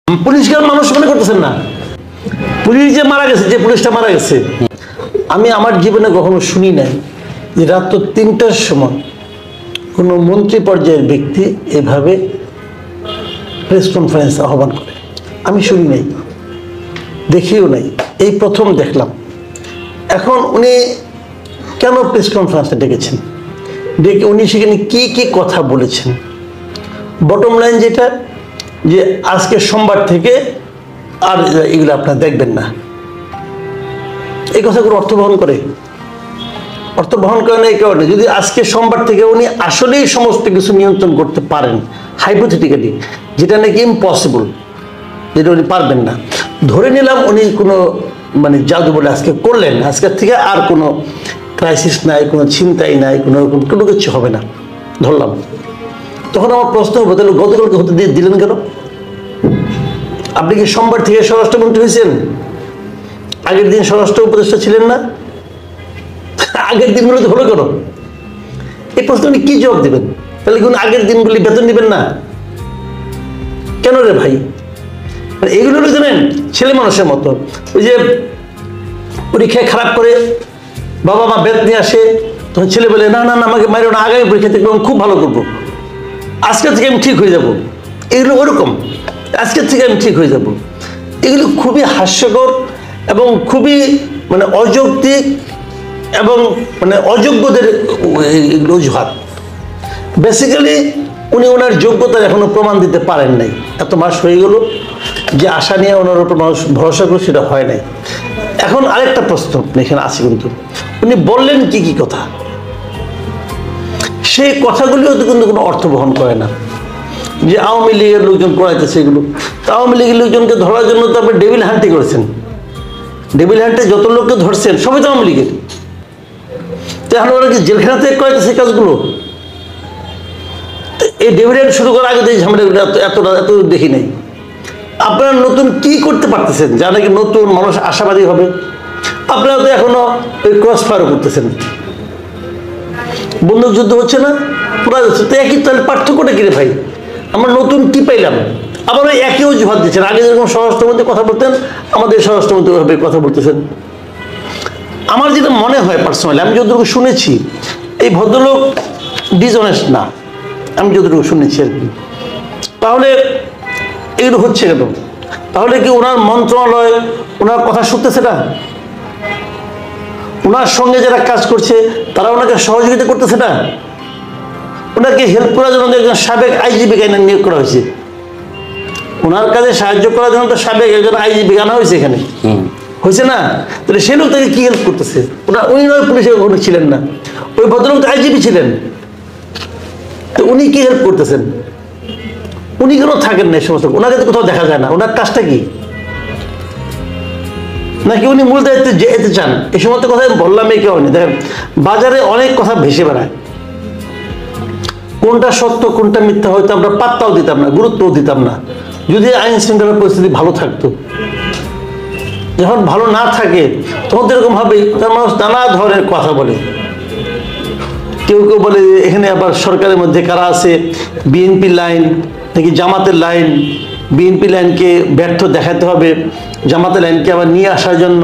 পুলিশকে মানুষ মনে করতেছেন না? পুলিশ যে মারা গেছে, যে পুলিশটা মারা গেছে, আমি আমার জীবনে কখনো শুনি নাই যে রাত ৩টার সময় কোনো মন্ত্রী পর্যায়ের ব্যক্তি এভাবে প্রেস কনফারেন্স আহ্বান করে। আমি শুনি নাই, দেখিও নাই, এই প্রথম দেখলাম। এখন উনি কেন প্রেস কনফারেন্সটা ডেকেছেন, ডেকে উনি সেখানে কি কি কথা বলেছেন? বটম লাইন যেটা, যে আজকে সোমবার থেকে আর এগুলো আপনারা দেখবেন না, এই কথাগুলো অর্থ বহন করে? অর্থ বহন করে না এই কারণে, যদি আজকে সোমবার থেকে উনি আসলেই সমস্ত কিছু নিয়ন্ত্রণ করতে পারেন, হাইপোথেটিক্যালি, যেটা নাকি ইম্পসিবল, যেটা উনি পারবেন না, ধরে নিলাম উনি কোনো মানে জাদু বলে আজকে করলেন, আজকের থেকে আর কোনো ক্রাইসিস নাই, কোনো চিন্তাই নাই, কোনো কিছু হবে না, ধরলাম। তখন আমার প্রশ্ন হবে, তাহলে গতকালকে হতে দিলেন কেন? আপনি কি সোমবার থেকে স্বরাষ্ট্রমন্ত্রী হয়েছেন? আগের দিন স্বরাষ্ট্র উপদেষ্টা ছিলেন না? আগের দিনগুলোতে হলো কেন? এই প্রশ্ন উনি কি জবাব দেবেন? তাহলে কি আগের দিনগুলি বেতন নেবেন না কেন রে ভাই? এগুলো হলো জানেন ছেলে মানুষের মতো, ওই যে পরীক্ষায় খারাপ করে বাবা মা বেত নিয়ে আসে, তখন ছেলে বলে না না না আমাকে মারিও না, আগামী পরীক্ষা থেকে আমি খুব ভালো করবো, আজকের থেকে আমি ঠিক হয়ে যাব। এগুলো ওরকম, আজকের থেকে আমি ঠিক হয়ে যাব। এগুলো খুবই হাস্যকর এবং খুবই মানে অযৌক্তিক এবং মানে অযোগ্যদের অজুহাত। বেসিক্যালি উনি ওনার যোগ্যতার এখনো প্রমাণ দিতে পারেন নাই। এত মাস হয়ে গেল, যে আশা নিয়ে ওনার উপর মানুষ ভরসা করে সেটা হয় নাই। এখন আরেকটা প্রশ্ন এখানে আছে, কিন্তু উনি বললেন কি কি কথা, সেই কথাগুলিও তো কিন্তু কোনো অর্থ বহন করে না। যে আওয়ামী লীগের লোকজন করাইতেছে এগুলো, তো আওয়ামী লীগের লোকজনকে ধরার জন্য তো আপনি ডেভিল হান্টি করেছেন। ডেভিল হান্টে যত লোককে ধরছেন সবাই তো আওয়ামী লীগের, তো এখন ওরা কি জেলখানাতে করাইতেছে কাজগুলো? এই ডেভিল হান্ট শুরু করার আগে তো এই ঝামেলাগুলো এত দেখি নাই। আপনারা নতুন কি করতে পারতেছেন যা নাকি নতুন মানুষ আশাবাদী হবে? আপনারা তো এখনো ওই ক্রস ফায়ার করতেছেন, বন্দুক যুদ্ধ হচ্ছে না, পুরা যাচ্ছে তো একই। তাহলে পার্থক্যটা কি রে ভাই? আমরা নতুন কি পাইলাম? আবার ওই একই অজুহাত দিচ্ছেন। আগে যেরকম স্বরাষ্ট্রমন্ত্রী কথা বলতেন, আমাদের স্বরাষ্ট্রমন্ত্রী ওইভাবে কথা বলতেছেন। আমার যেটা মনে হয় পার্সোনালি, আমি যতটুকু শুনেছি, এই ভদ্রলোক ডিসঅনেস্ট না, আমি যতটুকু শুনেছি আর কি। তাহলে এগুলো হচ্ছে কেন? তাহলে কি ওনার মন্ত্রণালয় ওনার কথা শুনতেছে না? ওনার সঙ্গে যারা কাজ করছে তারা ওনাকে সহযোগিতা করতেছে না? ওনাকে হেল্প করার জন্য একজন সাবেক আইজিপি নিয়োগ করা হয়েছে। ওনার কাজে সাহায্য করার জন্য তো সাবেক একজন আইজিপি আনা হয়েছে এখানে, হয়েছে না? তাহলে সে লোক তাকে কি হেল্প করতেছে? উনি নয় পুলিশে কখনো ছিলেন না, ওই ভদ্রলোক তো আইজিপি ছিলেন, তো উনি কি হেল্প করতেছেন? উনি কেন থাকেন না এই সমস্ত? ওনাকে তো কোথাও দেখা যায় না। ওনার কাজটা কি? নাকি উনি মূল দায়িত্বে যেতে চান? এই সমস্ত কথা বললাম এই কারণে, দেখেন বাজারে অনেক কথা ভেসে বেড়ায়, কোনটা সত্য কোনটা মিথ্যা হয়তো আমরা পাত্তাও দিতাম না, গুরুত্বও দিতাম না, যদি আইন শৃঙ্খলার পরিস্থিতি ভালো থাকতো। যখন ভালো না থাকে তখন তো এরকম ভাবেই মানুষ নানা ধরনের কথা বলে। কেউ কেউ বলে এখানে আবার সরকারের মধ্যে কারা আছে, বিএনপি লাইন নাকি জামাতের লাইন, বিএনপি লাইনকে ব্যর্থ দেখাতে হবে, জামাতের লাইনকে আবার নিয়ে আসার জন্য,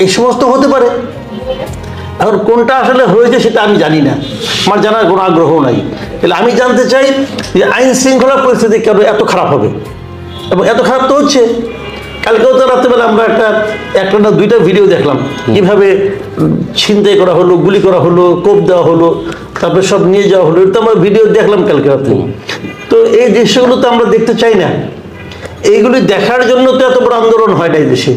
এই সমস্ত হতে পারে। এখন কোনটা আসলে হয়েছে সেটা আমি জানি না, আমার জানার কোনো আগ্রহ নাই। তাহলে আমি জানতে চাই যে আইন শৃঙ্খলা পরিস্থিতি কেন এত খারাপ হবে, এবং এত খারাপ তো হচ্ছে। কালকেও তো রাত্রেবেলা আমরা একটা না দুইটা ভিডিও দেখলাম, কিভাবে ছিনতাই করা হলো, গুলি করা হলো, কোপ দেওয়া হলো, তারপরে সব নিয়ে যাওয়া হলো। এটা আমরা ভিডিও দেখলাম কালকে রাত্রে। তো এই দৃশ্যগুলো তো আমরা দেখতে চাই না। এইগুলি দেখার জন্য তো এত বড় আন্দোলন হয় না এই দেশে।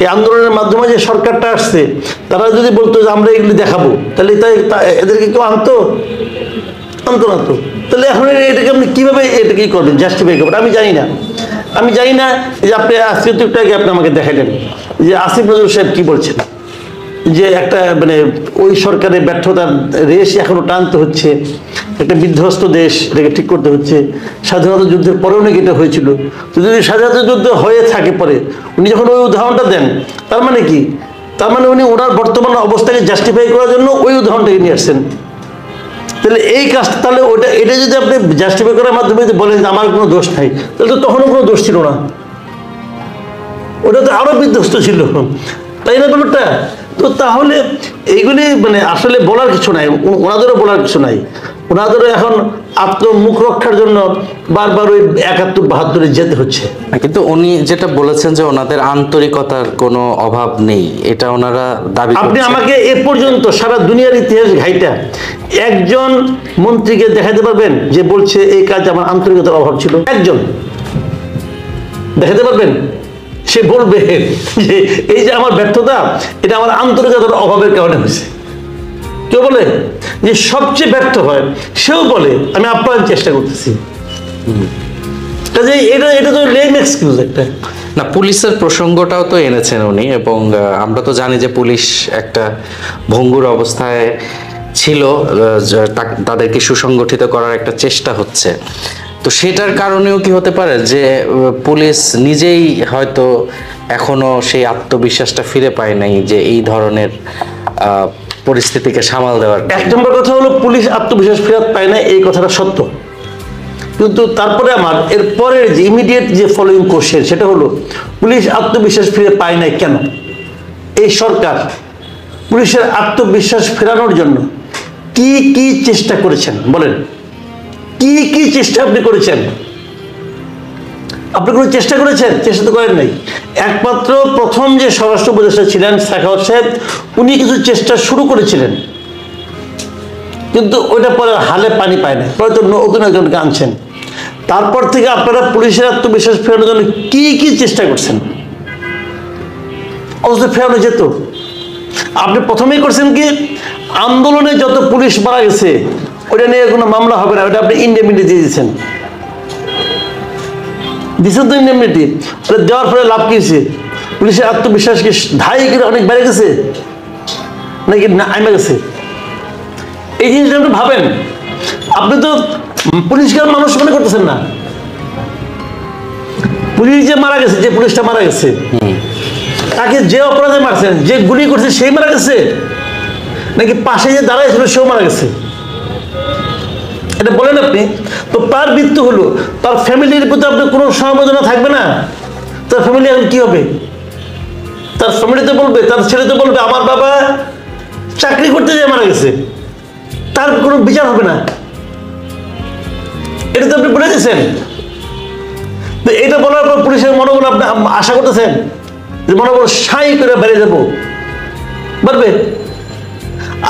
এই আন্দোলনের মাধ্যমে যে সরকারটা আসছে, তারা যদি বলতো যে আমরা এগুলি দেখাবো, তাহলে এদেরকে কেউ আনতো না তো। তাহলে এখন এটাকে আপনি কীভাবে এটাকে করবেন, জাস্টিফাই করবেন? আমি জানি না। আমি জানি না যে আপনি আজকে তো একটু আগে আপনি আমাকে দেখালেন যে আসিফ নজরুল সাহেব কী বলছেন, যে একটা মানে ওই সরকারের ব্যর্থতার রেশ এখনো টানতে হচ্ছে, একটা বিধ্বস্ত দেশ, এটাকে ঠিক করতে হচ্ছে। স্বাধীনতা যুদ্ধের পরেও নাকি এটা হয়েছিল। তো যদি স্বাধীনতা যুদ্ধ হয়ে থাকে পরে উনি যখন ওই উদাহরণটা দেন, তার মানে কি? তার মানে উনি ওনার বর্তমান অবস্থাকে জাস্টিফাই করার জন্য ওই উদাহরণটাকে নিয়ে আসছেন। তো তাহলে এই কাজটা, তাহলে ওটা এটা যদি আপনি জাস্টিফাই করার মাধ্যমে যদি বলেন যে আমার কোনো দোষ নাই, তাহলে তো তখনও কোনো দোষ ছিল না, ওটা তো আরো বিধ্বস্ত ছিল, তাই না ব্যাপারটা? তো তাহলে এইগুলি মানে আসলে বলার কিছু নাই, ওনাদেরও বলার কিছু নাই, ওনাদেরও এখন আত্মমুখ রক্ষার জন্য বারবার ওই 71-72 যেতে হচ্ছে। কিন্তু উনি যেটা বলেছেন যে ওনাদের আন্তরিকতার কোনো অভাব নেই, এটা ওনারা দাবি করছেন। আপনি আমাকে এ পর্যন্ত সারা দুনিয়ার ইতিহাস ঘাইটা একজন মন্ত্রীকে দেখাতে পারবেন যে বলছে এই কাজ আমার আন্তরিকতার অভাব ছিল? একজন দেখাতে পারবেন? সে বলবে যে এই যে আমার ব্যর্থতা, এটা আমার আন্তরিকতার অভাবের কারণে হয়েছে। কেউ বলে যে সবচেয়ে ব্যর্থ হয়, সেও বলে আমি আপ্যায়ন চেষ্টা করতেছি। এটা তো লেম এক্সকিউজ একটা। না, পুলিশের প্রসঙ্গটাও তো এনেছেন উনি, এবং আমরা তো জানি যে পুলিশ একটা ভঙ্গুর অবস্থায় ছিল, তাদেরকে সুসংগঠিত করার একটা চেষ্টা হচ্ছে। তো সেটার কারণেও কি হতে পারে যে পুলিশ নিজেই হয়তো এখনো সেই আত্মবিশ্বাসটা ফিরে পায় নাই যে এই ধরনের পরিস্থিতিকে সামাল দেওয়ার? এক নম্বর কথা হলো পুলিশ আত্মবিশ্বাস ফেরত পায় না, এই কথাটা সত্য, কিন্তু তারপরে আমার এর পরের যে ইমিডিয়েট যে ফলোইং কোশ্চেন সেটা হলো পুলিশ আত্মবিশ্বাস ফিরে পায় নাই কেন? এই সরকার পুলিশের আত্মবিশ্বাস ফেরানোর জন্য কি কি চেষ্টা করেছেন বলেন? কি কি চেষ্টা আপনি করেছেন? আপনি কোনো চেষ্টা করেছেন? চেষ্টা তো করেন নাই। একমাত্র প্রথম যে স্বরাষ্ট্র উপদেষ্টা ছিলেন সাখাওয়াত সাহেব, উনি কিছু চেষ্টা শুরু করেছিলেন, কিন্তু ওইটা পরে হালে পানি পায় না, পরে তো নতুন একজনকে আনছেন। তারপর থেকে আপনারা পুলিশের আত্মবিশ্বাস ফেরানোর জন্য কি কি চেষ্টা করছেন? অবশ্য ফেরানো যেত। আপনি প্রথমেই করছেন কি, আন্দোলনে যত পুলিশ মারা গেছে ওটা নিয়ে কোনো মামলা হবে না, ওটা আপনি ইন্ডেমনিটি দিয়ে দিচ্ছেন। দিচ্ছেন তো ইন্ডেমনিটি, ওটা দেওয়ার পরে লাভ কি হয়েছে? পুলিশের আত্মবিশ্বাস কি ধাই করে অনেক বেড়ে গেছে নাকি আইমে গেছে? এই জিনিসটা আপনি ভাবেন। আপনি তো পুলিশকে মানুষ মনে করতেছেন না। পুলিশ যে মারা গেছে, যে পুলিশটা মারা গেছে, তাকে যে অপরাধে মারছেন, যে গুলি করছে সেই মারা গেছে, নাকি পাশে যে দাঁড়াইছিল সেও মারা গেছে? এটা বলেন আপনি। তো তার মৃত্যু হলো, তার ফ্যামিলির প্রতি আপনার কোনো সমবেদনা থাকবে না? তার ফ্যামিলি এখন কি হবে? তার ফ্যামিলিতে বলবে, তার ছেলেতে বলবে আমার বাবা চাকরি করতে যেয়ে মারা গেছে, তার কোনো বিচার হবে না। এটা তো আপনি বলে দিয়েছেন। তো এটা বলার পর পুলিশের মনোবল আপনি আশা করতেছেন যে মনোবল সাই করে বেরিয়ে যাবো, পারবে?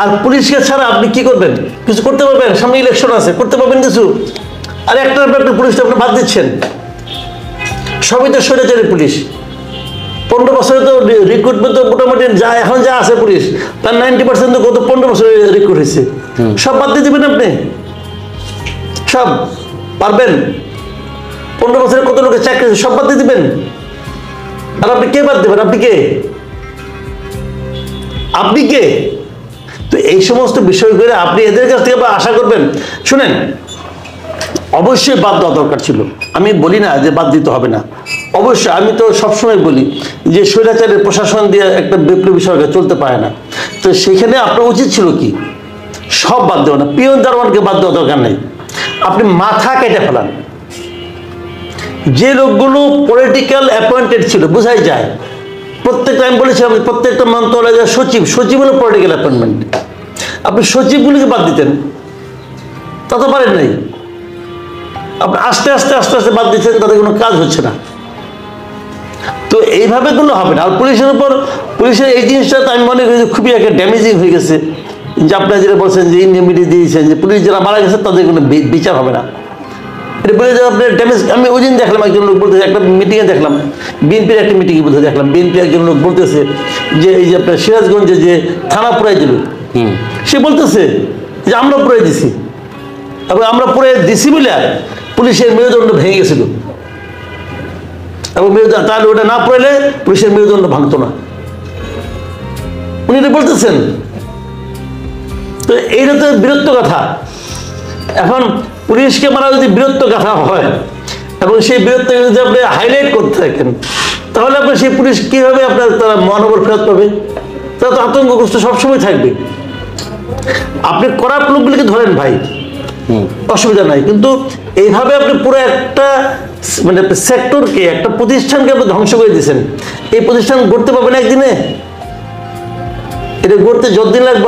আর পুলিশকে ছাড়া আপনি কি করবেন? কিছু করতে পারবেন? সামনে ইলেকশন আছে, করতে পারবেন কিছু? আর একটার পর একটা পুলিশটা আপনি বাদ দিচ্ছেন। সবই তো স্বৈরাচারী পুলিশ। 15 বছরে তো রিক্রুটমেন্ট তো মোটামুটি যা এখন যা আছে পুলিশ, তার 90% তো গত 15 বছরে রিক্রুট হয়েছে। সব বাদ দিয়ে দেবেন আপনি? সব পারবেন? 15 বছরে কত লোকের চাকরি সব বাদ দিয়ে দিবেন? আর আপনি কে বাদ দেবেন? আপনি কে? আপনি কে? তো এই সমস্ত বিষয় করে আপনি এদের কাছ থেকে আশা করবেন? শুনেন, অবশ্যই বাদ দেওয়া দরকার ছিল, আমি বলি না যে বাদ দিতে হবে না। অবশ্যই আমি তো সবসময় বলি যে স্বৈরাচারের প্রশাসন দিয়ে একটা বিপ্লবী সরকার চলতে পারে না। তো সেখানে আপনার উচিত ছিল কি, সব বাদ দেওয়া না। পিয়ন দারোয়ানকে বাদ দেওয়া দরকার নেই, আপনি মাথা কেটে ফেলান। যে লোকগুলো পলিটিক্যাল অ্যাপয়েন্টেড ছিল, বোঝাই যায় প্রত্যেকটা, আমি বলেছিলাম প্রত্যেকটা মন্ত্রণালয়ের সচিব হলো পলিটিক্যাল অ্যাপয়েন্টমেন্ট। আপনি সচিবগুলিকে বাদ দিতেন, তা তো পারেন নাই। আপনি আস্তে আস্তে আস্তে আস্তে বাদ দিচ্ছেন, তাদের কোনো কাজ হচ্ছে না। তো এইভাবে কোনো হবে না। আর পুলিশের উপর, পুলিশের এই জিনিসটা তো আমি মনে করি খুবই একটা ড্যামেজিং হয়ে গেছে, যে আপনারা যেটা বলছেন যে ইন্ডিমিটি দিয়েছেন যে পুলিশ যারা মারা গেছে তাদের কোনো বিচার হবে না, এটা বলে যে আপনার ড্যামেজ। আমি ওই দিন দেখলাম একজন লোক বলতেছে, একটা মিটিংয়ে দেখলাম, বিএনপির একটা মিটিংয়ে বলতে দেখলাম, বিএনপি একজন লোক বলতেছে যে এই যে আপনার সিরাজগঞ্জে যে থানা পুরাই দিল, সে বলতেছে যে আমরা পুরাই দিছি, এবং আমরা পুরাই দিছি বলে পুলিশের মেরুদণ্ড ভেঙে গেছিল, এবং তাহলে ওটা না পুরাইলে পুলিশের মেরুদণ্ড ভাঙতো না, উনি এটা বলতেছেন। তো এইটা তো বিরক্ত কথা। এখন পুলিশকে মারা যদি বিরক্ত কথা হয়, এবং সেই বিরক্ত যদি আপনি হাইলাইট করতে থাকেন, তাহলে আপনার সেই পুলিশ কীভাবে আপনার তারা মনোবল ফেরত পাবে? তারা তো আতঙ্কগ্রস্ত সবসময় থাকবে। আপনি করাপ্ট লোকগুলিকে ধরেন ভাই, অসুবিধা নাই, কিন্তু এইভাবে আপনি পুরো একটা মানে সেক্টরকে, একটা প্রতিষ্ঠানকে আপনি ধ্বংস করে দিয়েছেন। এই প্রতিষ্ঠান গড়তে পারবেন একদিনে? এটা গড়তে যতদিন লাগবে